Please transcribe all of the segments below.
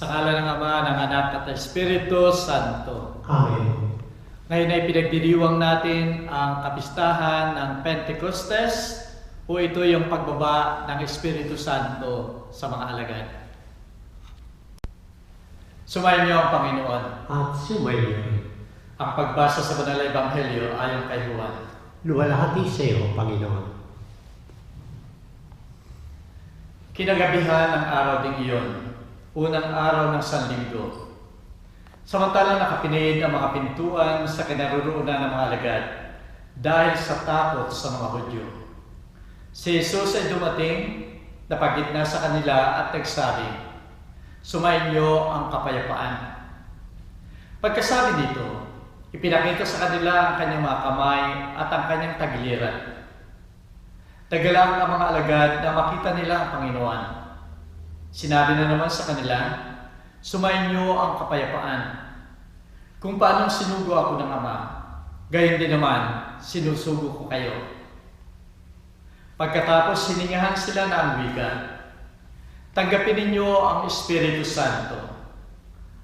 Sa ngalan ng Ama, ng Anak at ng Espiritu Santo. Amen. Ngayon ay pinagdiriwang natin ang kapistahan ng Pentecostes o ito yung pagbaba ng Espiritu Santo sa mga alagad. Sumayin niyo ang Panginoon. At sumayin. Ang pagbasa sa Banal na Ebanghelyo ayon kay Juan. Luwalhati sa iyo, Panginoon. Kinagabihan ng araw ding iyon, unang araw ng Sanlinggo. Samantalang nakapinid ang mga pintuan sa kinaroroonan ng mga alagad dahil sa takot sa mga Hudyo. Si Jesus ay dumating, napagitna sa kanila at nagsabi, "Sumainyo ang kapayapaan." Pagkasabi nito, ipinakita sa kanila ang kanyang mga kamay at ang kanyang tagiliran. Tagalang ang mga alagad na makita nila ang Panginoon. Sinabi na naman sa kanila, "Sumainyo ang kapayapaan. Kung paanong sinugo ako ng Ama, gayon din naman sinusugo ko kayo." Pagkatapos hiningahan sila na ang wika, "Tanggapin ninyo ang Espiritu Santo.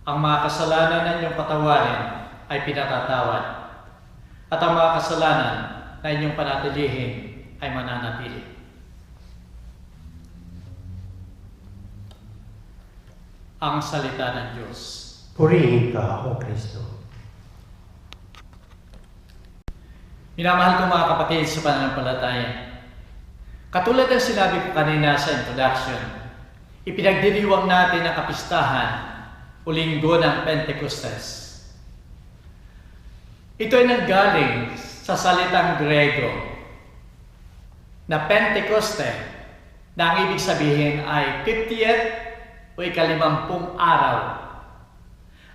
Ang mga kasalanan na inyong patawarin ay pinatatawad, at ang mga kasalanan na inyong panatilihin ay mananatili." Ang salita ng Diyos. Purihin ka, O Kristo. Minamahal ko mga kapatid sa pananampalataya. Katulad ng sinabi ko kanina sa introduction, ipinagdiriwang natin ang kapistahan o linggo ng Pentecostes. Ito ay nanggaling sa salitang Grego na Pentecoste, na ang ibig sabihin ay 50th o ika-50 araw.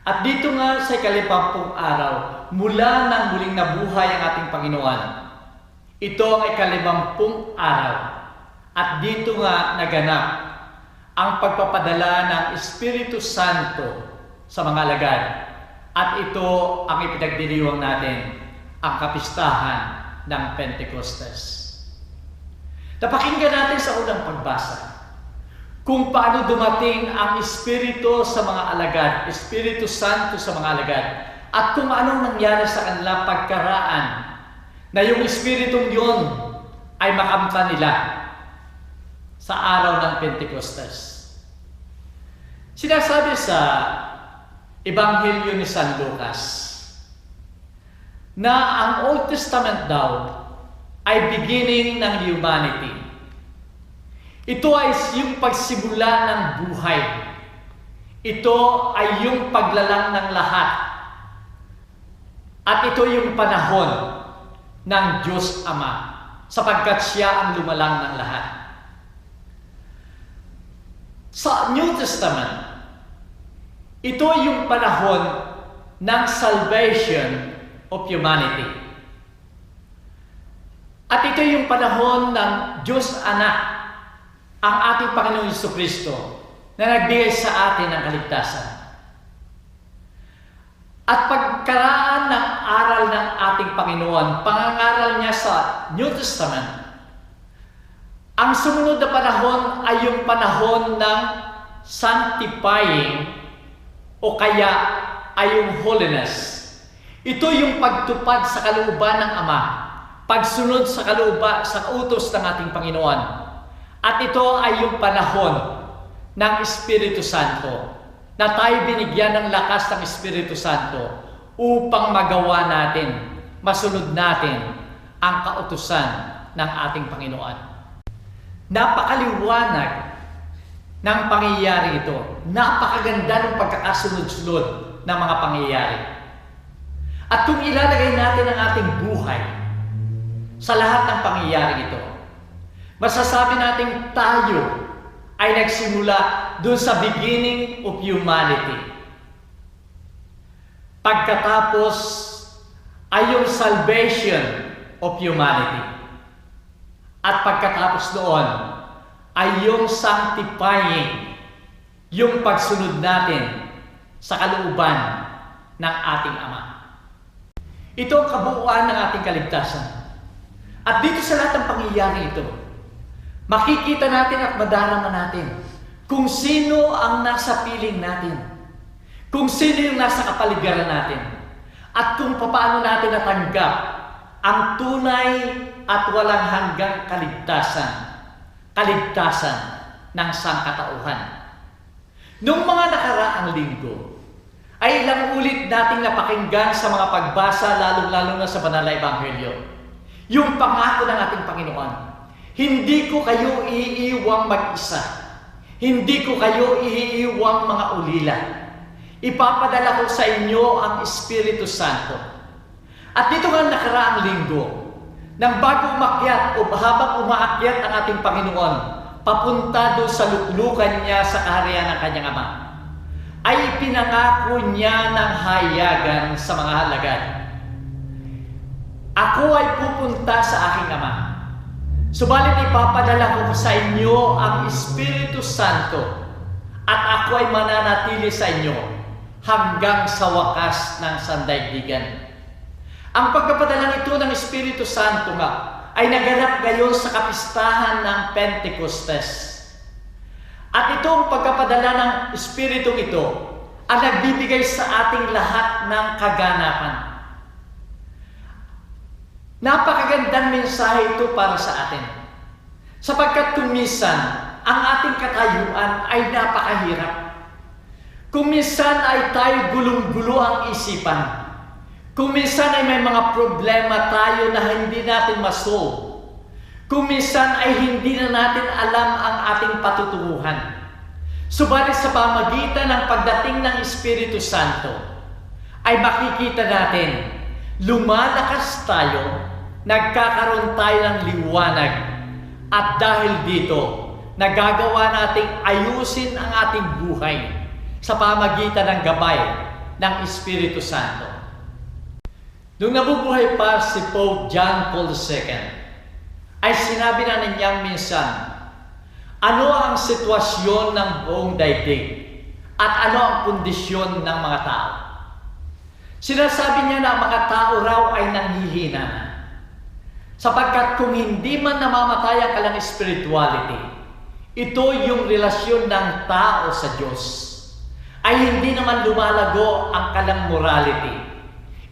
At dito nga sa ika-50 araw, mula nang muling nabuhay ang ating Panginoon, ito ang ika-50 araw. At dito nga naganap ang pagpapadala ng Espiritu Santo sa mga alagad. At ito ang ipinagdiriwang natin, ang kapistahan ng Pentecostes. Napakinggan natin sa unang pagbasa kung paano dumating ang Espiritu sa mga alagad, Espiritu Santo sa mga alagad, at kung anong nangyari sa kanila pagkaraan na yung Espiritong yun ay makamta nila sa araw ng Pentecostes. Sinasabi sa Ebanghelyo ni San Lucas na ang Old Testament daw ay beginning ng humanity. Ito ay yung pagsimula ng buhay. Ito ay yung paglalang ng lahat. At ito yung panahon ng Diyos Ama, sapagkat siya ang lumalang ng lahat. Sa New Testament, ito yung panahon ng salvation of humanity. At ito yung panahon ng Diyos Anak, ang ating Panginoong Jesucristo, na nagbigay sa atin ng kaligtasan. At pagkaraan ng aral ng ating Panginoon, pangangaral niya sa New Testament, ang sumunod na panahon ay yung panahon ng sanctifying o kaya ay yung holiness. Ito yung pagtupad sa kalooban ng Ama, pagsunod sa kalooban, sa utos ng ating Panginoon. At ito ay yung panahon ng Espiritu Santo, na tayo binigyan ng lakas ng Espiritu Santo upang magawa natin, masunod natin ang kautusan ng ating Panginoon. Napakaliwanag ng pangyayari ito. Napakaganda ng pagkakasunod-sunod ng mga pangyayari. At kung ilalagay natin ang ating buhay sa lahat ng pangyayari ito, masasabi natin tayo ay nagsimula dun sa beginning of humanity. Pagkatapos ay yung salvation of humanity. At pagkatapos noon ay yung sanctifying, yung pagsunod natin sa kalooban ng ating Ama. Ito ang kabuuan ng ating kaligtasan. At dito sa lahat ng pangyayari ito, makikita natin at madarama natin kung sino ang nasa piling natin, kung sino yung nasa kapaligiran natin, at kung paano natin natanggap ang tunay at walang hanggang kaligtasan ng sangkatauhan. Noong mga nakaraang linggo, ay ilang ulit nating napakinggan sa mga pagbasa, lalong-lalo na sa Banal na Ebanghelyo, yung pangako ng ating Panginoon, hindi ko kayo iiwang mag-isa, hindi ko kayo iiwang mga ulila, ipapadala ko sa inyo ang Espiritu Santo. At dito nga nakaraang linggo, nang bago umakyat o habang umaakyat ang ating Panginoon, papunta doon sa luklukan niya sa kaharian ng kanyang Ama, ay pinangako niya ng hayagan sa mga alagad. Ako ay pupunta sa aking Ama, subalit ipapadala ko sa inyo ang Espiritu Santo, at ako ay mananatili sa inyo hanggang sa wakas ng sandaigdigan. Ang pagpapadala ito ng Espiritu Santo nga ay naganap ngayon sa kapistahan ng Pentecostes. At itong pagpapadala ng Espiritu ito ang nagbibigay sa ating lahat ng kaganapan. Napakagandang mensahe ito para sa atin, sapagkat kuminsan ang ating katayuan ay napakahirap. Kuminsan ay tayo gulong-gulo ang isipan. Kuminsan ay may mga problema tayo na hindi natin masolve. Kuminsan ay hindi na natin alam ang ating patutunguhan. Subalit sa pamagitan ng pagdating ng Espiritu Santo, ay makikita natin, lumalakas tayo, nagkakaroon tayo ng liwanag, at dahil dito, nagagawa nating ayusin ang ating buhay sa pamagitan ng gabay ng Espiritu Santo. Nung nabubuhay pa si Pope John Paul II, ay sinabi na ninyang minsan, ano ang sitwasyon ng buong daigdig at ano ang kondisyon ng mga tao. Sinasabi niya na ang mga tao raw ay nanghihina na, sapagkat kung hindi man namamatay ang kalang spirituality, ito yung relasyon ng tao sa Diyos, ay hindi naman lumalago ang kalang morality.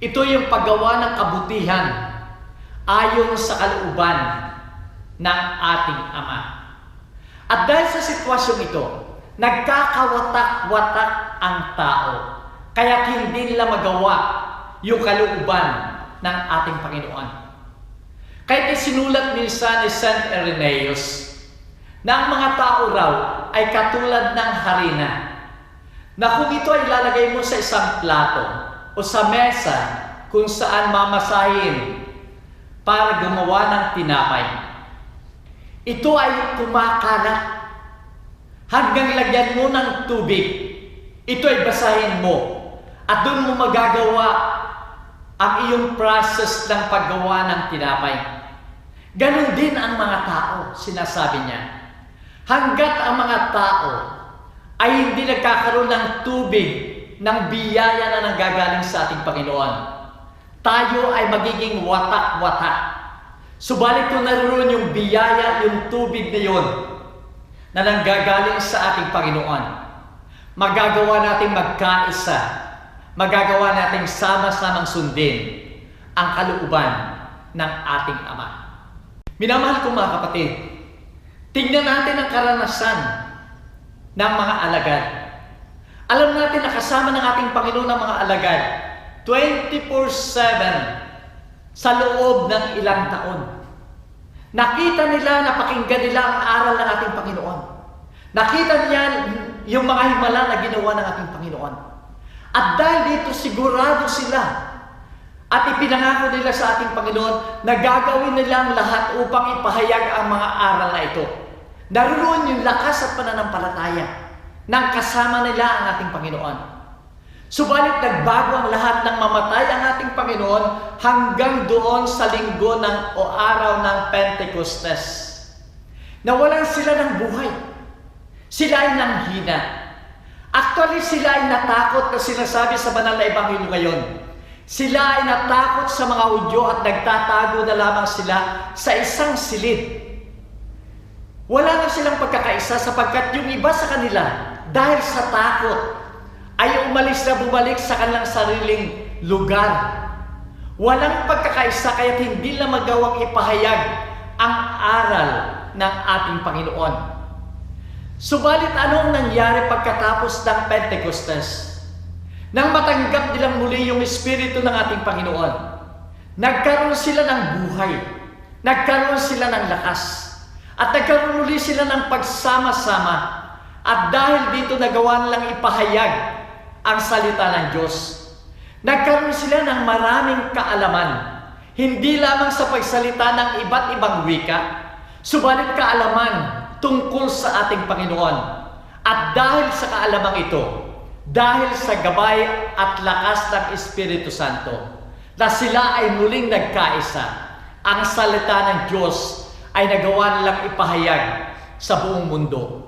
Ito yung paggawa ng kabutihan ayon sa kalooban ng ating Ama. At dahil sa sitwasyong ito, nagkakawatak-watak ang tao, kaya hindi nila magawa yung kalooban ng ating Panginoon. Kahit isinulat minsan ni St. Irenaeus na ang mga tao raw ay katulad ng harina, na kung ito ay lalagay mo sa isang plato o sa mesa kung saan mamasahin para gumawa ng tinapay, ito ay kumakalat hanggang lagyan mo ng tubig. Ito ay basahin mo at doon mo magagawa ang iyong process ng paggawa ng tinapay. Ganon din ang mga tao, sinasabi niya. Hanggat ang mga tao ay hindi nagkakaroon ng tubig, ng biyaya na nanggagaling sa ating Panginoon, tayo ay magiging watak-watak. Subalit kung naroon yung biyaya, yung tubig na yun, na nanggagaling sa ating Panginoon, magagawa natin magkaisa, magagawa natin sama-samang sundin ang kalooban ng ating Ama. Minamahal kong mga kapatid, tingnan natin ang karanasan ng mga alagad. Alam natin na kasama ng ating Panginoon ng mga alagad 24/7 sa loob ng ilang taon. Nakita nila, napakinggan nila ang aral ng ating Panginoon. Nakita niya yung mga himala na ginawa ng ating Panginoon. At dahil dito sigurado sila at ipinangako nila sa ating Panginoon na gagawin nila ang lahat upang ipahayag ang mga aral na ito. Naroon yung lakas at pananampalataya nang kasama nila ang ating Panginoon. Subalit nagbago ang lahat ng mamatay ang ating Panginoon hanggang doon sa linggo o araw ng Pentecostes. Nawalan sila ng buhay. Sila ay nanghina. Actually, sila ay natakot na sinasabi sa Banal na Ebanghelyo ngayon. Sila ay natakot sa mga Hudyo at nagtatago na lamang sila sa isang silid. Wala na silang pagkakaisa sapagkat yung iba sa kanila, dahil sa takot, ay umalis na bumalik sa kanilang sariling lugar. Walang pagkakaisa kaya't hindi na magawang ipahayag ang aral ng ating Panginoon. Subalit anong nangyari pagkatapos ng Pentecostes? Nang matanggap nilang muli yung Espiritu ng ating Panginoon, nagkaroon sila ng buhay, nagkaroon sila ng lakas, at nagkaroon muli sila ng pagsama-sama. At dahil dito nagawa nilang ipahayag ang salita ng Diyos. Nagkaroon sila ng maraming kaalaman, hindi lamang sa pagsalita ng iba't ibang wika, subalit kaalaman tungkol sa ating Panginoon. At dahil sa kaalamang ito, dahil sa gabay at lakas ng Espiritu Santo, na sila ay muling nagkaisa, ang salita ng Diyos ay nagawa nilang ipahayag sa buong mundo.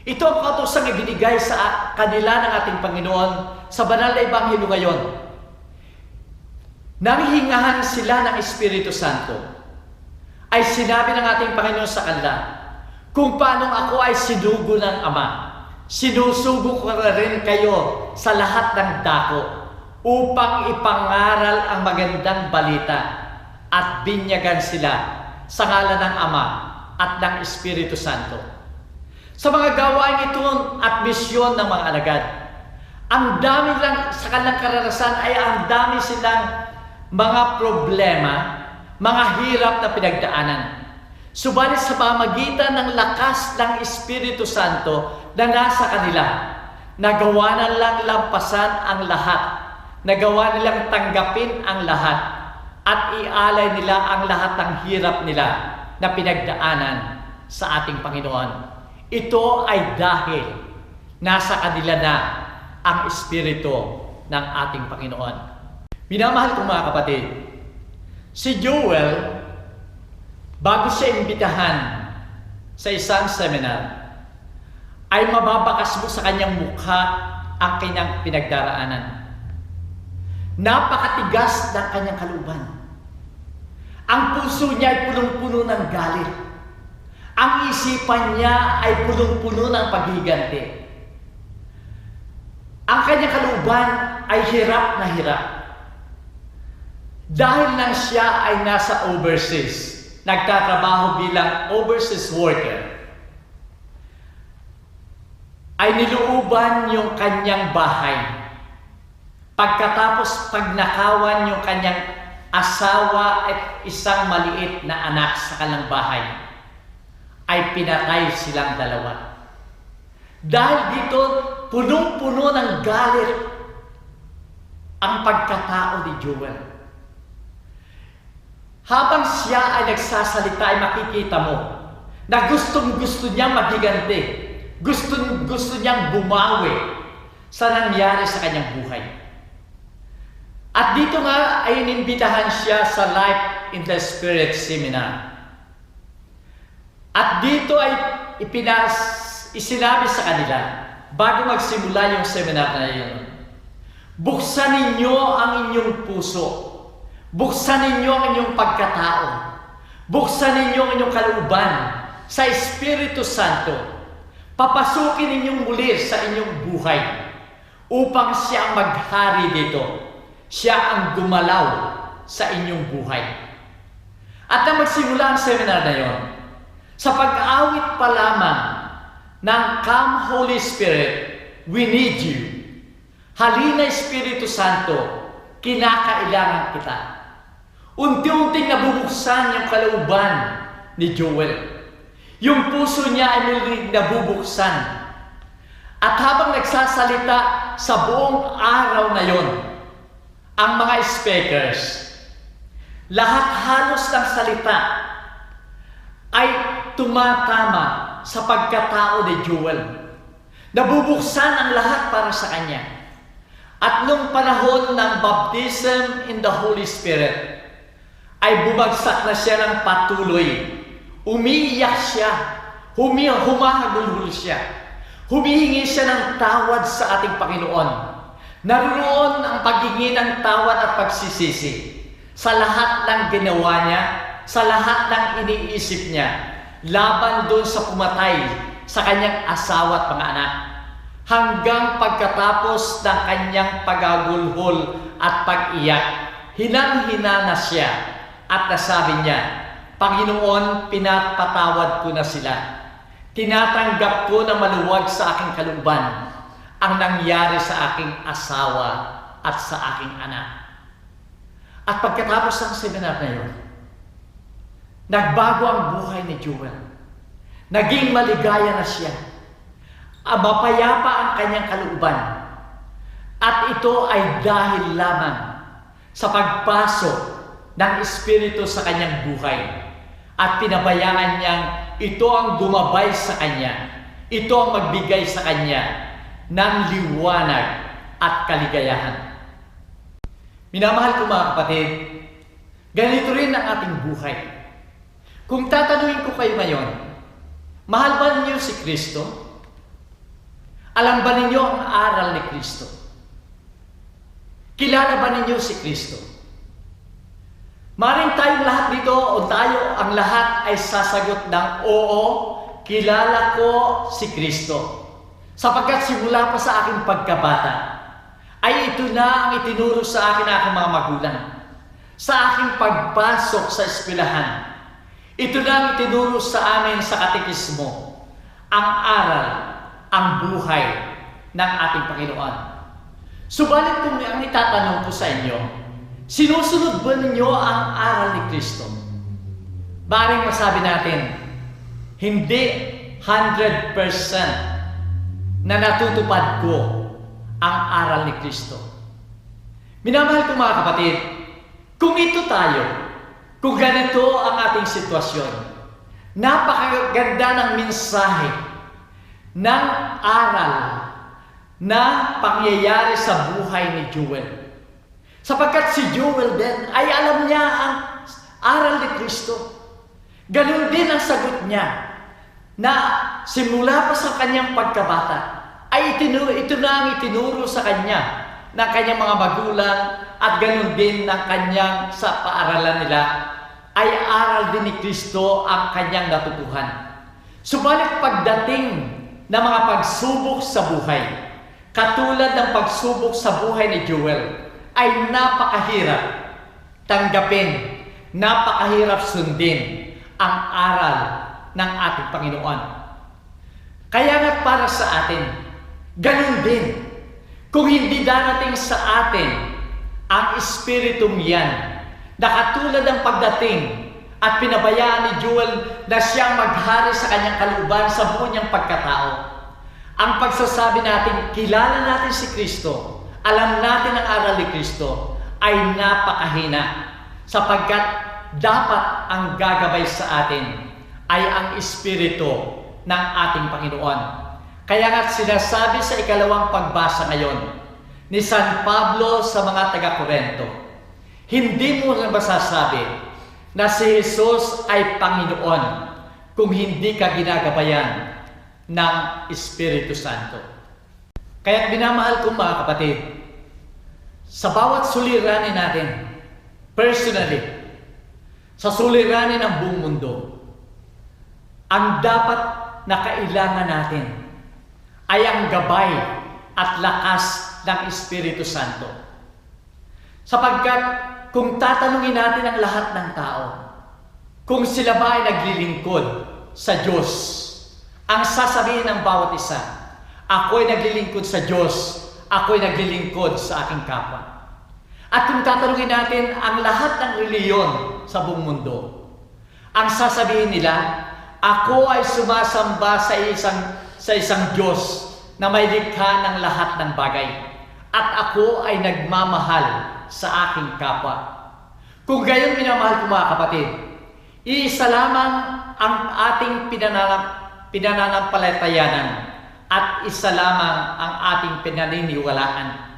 Ito ang kautosang ibinigay sa kanila ng ating Panginoon sa banal na Ebanghelyo ngayon. Nang hingahan sila ng Espiritu Santo, ay sinabi ng ating Panginoon sa kanila, kung paano ako ay sinugo ng Ama, sinusugo ko na rin kayo sa lahat ng dako upang ipangaral ang magandang balita at binyagan sila sa ngalan ng Ama at ng Espiritu Santo. Sa mga gawain ito at misyon ng mga alagad, ang dami lang sa kanilang karanasan ay ang dami silang mga problema, mga hirap na pinagdaanan. Subalit sa pamamagitan ng lakas ng Espiritu Santo na nasa kanila, nagawa na lang lampasan ang lahat, nagawa nilang tanggapin ang lahat, at ialay nila ang lahat ng hirap nila na pinagdaanan sa ating Panginoon. Ito ay dahil nasa kanila na ang Espiritu ng ating Panginoon. Minamahal kong mga kapatid, si Joel, bago siya imbitahan sa isang seminar, ay mababakas mo sa kanyang mukha ang kanyang pinagdaraanan. Napakatigas ng kanyang kalooban. Ang puso niya ay punong-puno ng galit. Ang isipan niya ay punong-puno ng paghiganti. Ang kanyang kalooban ay hirap na hirap. Dahil nang siya ay nasa overseas, nagtatrabaho bilang overseas worker, ay nilooban yung kanyang bahay. Pagkatapos pagnakawan yung kanyang asawa at isang maliit na anak sa kanilang bahay, ay pinatay silang dalawa. Dahil dito, punong-puno ng galit ang pagkatao ni Joel. Habang siya ay nagsasalita, ay makikita mo na gustong-gusto niyang maghiganti, gusto niyang bumawi sa nangyari sa kanyang buhay. At dito nga ay inimbitahan siya sa Life in the Spirit Seminar. At dito ay isinabi sa kanila, bago magsimula yung seminar na yun, buksan ninyo ang inyong puso, buksan ninyo ang inyong pagkatao, buksan ninyo ang inyong kalooban sa Espiritu Santo, papasukin ninyong muli sa inyong buhay upang siya ang maghari dito. Siya ang gumalaw sa inyong buhay. At nang magsimula ang seminar na yon, sa pag-aawit pa lamang ng Come Holy Spirit, we need you. Halina Espiritu Santo, kinakailangan kita. Unti-unting nabubuksan yung kalooban ni Joel. Yung puso niya ay muling nabubuksan. At habang nagsasalita sa buong araw na yon, ang mga speakers, lahat halos ng salita ay tumatama sa pagkatao ni Joel. Nabubuksan ang lahat para sa kanya. At nung panahon ng baptism in the Holy Spirit, ay bumagsak na siya ng patuloy. Umiiyak siya, humahagulhul siya, humihingi siya ng tawad sa ating Panginoon. Naroon ang paghingi ng tawad at pagsisisi sa lahat ng ginawa niya, sa lahat ng iniisip niya, laban doon sa pumatay sa kanyang asawa at mga anak. Hanggang pagkatapos ng kanyang pagagulhol at pag-iyak, hinang-hina na siya at nasabi niya, Panginoon, pinapatawad ko na sila. Tinatanggap ko na maluwag sa aking kalooban ang nangyari sa aking asawa at sa aking anak. At pagkatapos ng seminar na yun, nagbago ang buhay ni Joel. Naging maligaya na siya. Mapayapa ang kanyang kalooban. At ito ay dahil lamang sa pagpasok ng Espiritu sa kanyang buhay. At pinabayaan niyang ito ang gumabay sa kanya. Ito ang magbigay sa kanya ng liwanag at kaligayahan. Minamahal ko mga kapatid, ganito rin ang ating buhay. Kung tatanungin ko kayo ngayon, mahal ba ninyo si Kristo? Alam ba ninyo ang aral ni Kristo? Kilala ba ninyo si Kristo? Maring tayong lahat dito o tayo ang lahat ay sasagot ng oo, kilala ko si Kristo. Sapagkat simula pa sa aking pagkabata, ay ito na ang itinuro sa akin ng aking mga magulang. Sa aking pagpasok sa eskwelahan, ito na ang itinuro sa amin sa katekismo, ang aral, ang buhay ng ating Panginoon. Subalit kung ang itatanong ko sa inyo, sinusunod ba ninyo ang aral ni Kristo? Maring masabi natin, hindi 100% na natutupad ko ang aral ni Kristo. Minamahal ko mga kapatid, kung ito tayo, kung ganito ang ating sitwasyon, napakaganda ng mensahe, ng aral na pangyayari sa buhay ni Joel. Sapagkat si Joel din ay alam niya ang aral ni Kristo. Ganun din ang sagot niya na simula pa sa kanyang pagkabata ay ito na ang itinuro sa kanya ng kanyang mga magulang at ganun din ng kanyang sa paaralan nila ay aral din ni Kristo ang kanyang natutuhan. Subalit pagdating ng mga pagsubok sa buhay, katulad ng pagsubok sa buhay ni Joel, ay napakahirap tanggapin, napakahirap sundin ang aral ng ating Panginoon. Kaya nga para sa atin, ganun din, kung hindi darating sa atin ang Espiritong yan, na katulad ng pagdating at pinabayaan ni Joel na siyang maghari sa kanyang kalooban sa buong niyang pagkatao, ang pagsasabi natin, kilala natin si Kristo, alam natin ang aral ni Kristo, ay napakahina, sapagkat dapat ang gagabay sa atin ay ang Espiritu ng ating Panginoon. Kaya nga sinasabi sa ikalawang pagbasa ngayon ni San Pablo sa mga taga-Korento, hindi mo na masasabi na si Jesus ay Panginoon kung hindi ka ginagabayan ng Espiritu Santo. Kaya't minamahal kong mga kapatid, sa bawat suliranin natin, personally, sa suliranin ng buong mundo, ang dapat na kailangan natin ay ang gabay at lakas ng Espiritu Santo. Sapagkat kung tatanungin natin ang lahat ng tao, kung sila ba ay naglilingkod sa Diyos, ang sasabihin ng bawat isa, ako'y naglilingkod sa Diyos, ako'y naglilingkod sa aking kapwa. At kung tatanungin natin ang lahat ng reliyon sa buong mundo, ang sasabihin nila, ako ay sumasamba sa isang Diyos na may likha ng lahat ng bagay. At ako ay nagmamahal sa aking kapwa. Kung gayon minamahal ko mga kapatid, iisa lamang ang ating pinananampalatayanan at isa lamang ang ating pinaniniwalaan.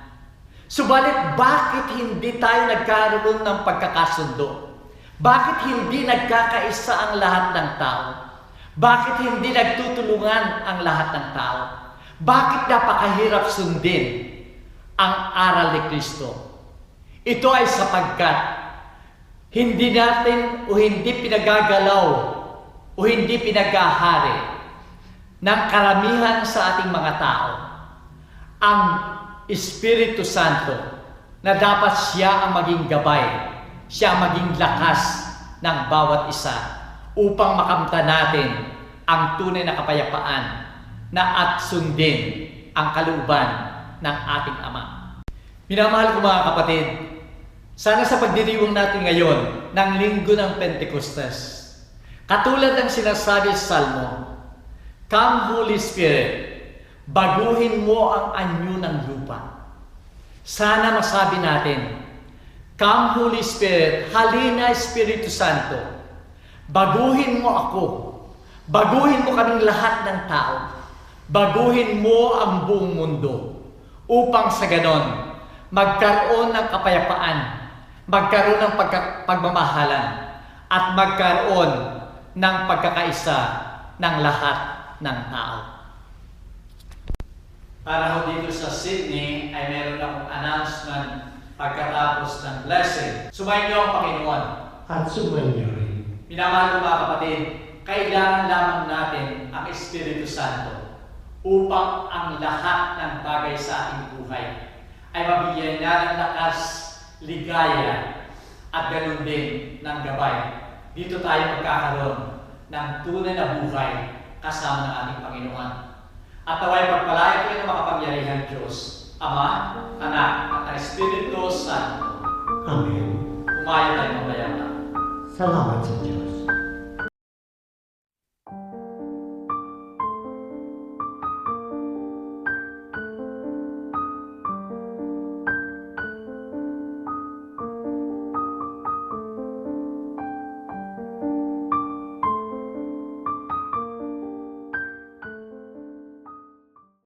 Subalit bakit hindi tayo nagkaroon ng pagkakasundo? Bakit hindi nagkakaisa ang lahat ng tao? Bakit hindi nagtutulungan ang lahat ng tao? Bakit napakahirap sundin ang aral ni Kristo? Ito ay sapagkat hindi natin o hindi pinagagalaw o hindi pinaghahari ng karamihan sa ating mga tao ang Espiritu Santo na dapat siya ang maging gabay, siya ang maging lakas ng bawat isa upang makamta natin ang tunay na kapayapaan na at sundin ang kalooban ng ating Ama. Minamahal ko mga kapatid, sana sa pagdiriwang natin ngayon ng Linggo ng Pentecostes, katulad ng sinasabi sa Salmo, "Come Holy Spirit, baguhin mo ang anyo ng lupa." Sana masabi natin, "Come Holy Spirit, halina Espiritu Santo, baguhin mo ako, baguhin mo kaming lahat ng tao, baguhin mo ang buong mundo, upang sa ganon, magkaroon ng kapayapaan, magkaroon ng pagmamahalan, at magkaroon ng pagkakaisa ng lahat ng tao." Para ho dito sa Sydney ay meron akong announcement pagkatapos ng blessing. Sumayin niyo ang Panginoon. At sumainyo rin. Minamahal ko mga kapatid, kailangan lamang natin ang Espiritu Santo upang ang lahat ng bagay sa ating buhay ay mabigyan niya ng lakas, ligaya, at ganun din ng gabay. Dito tayo magkakaroon ng tunay na buhay kasama ng ating Panginoon. At naway pagpalain kayo ng makapangyarihan Diyos, Ama, Anak, at Espiritu Santo. Amen. Umayo tayo mamaya. Salamat sa Diyos.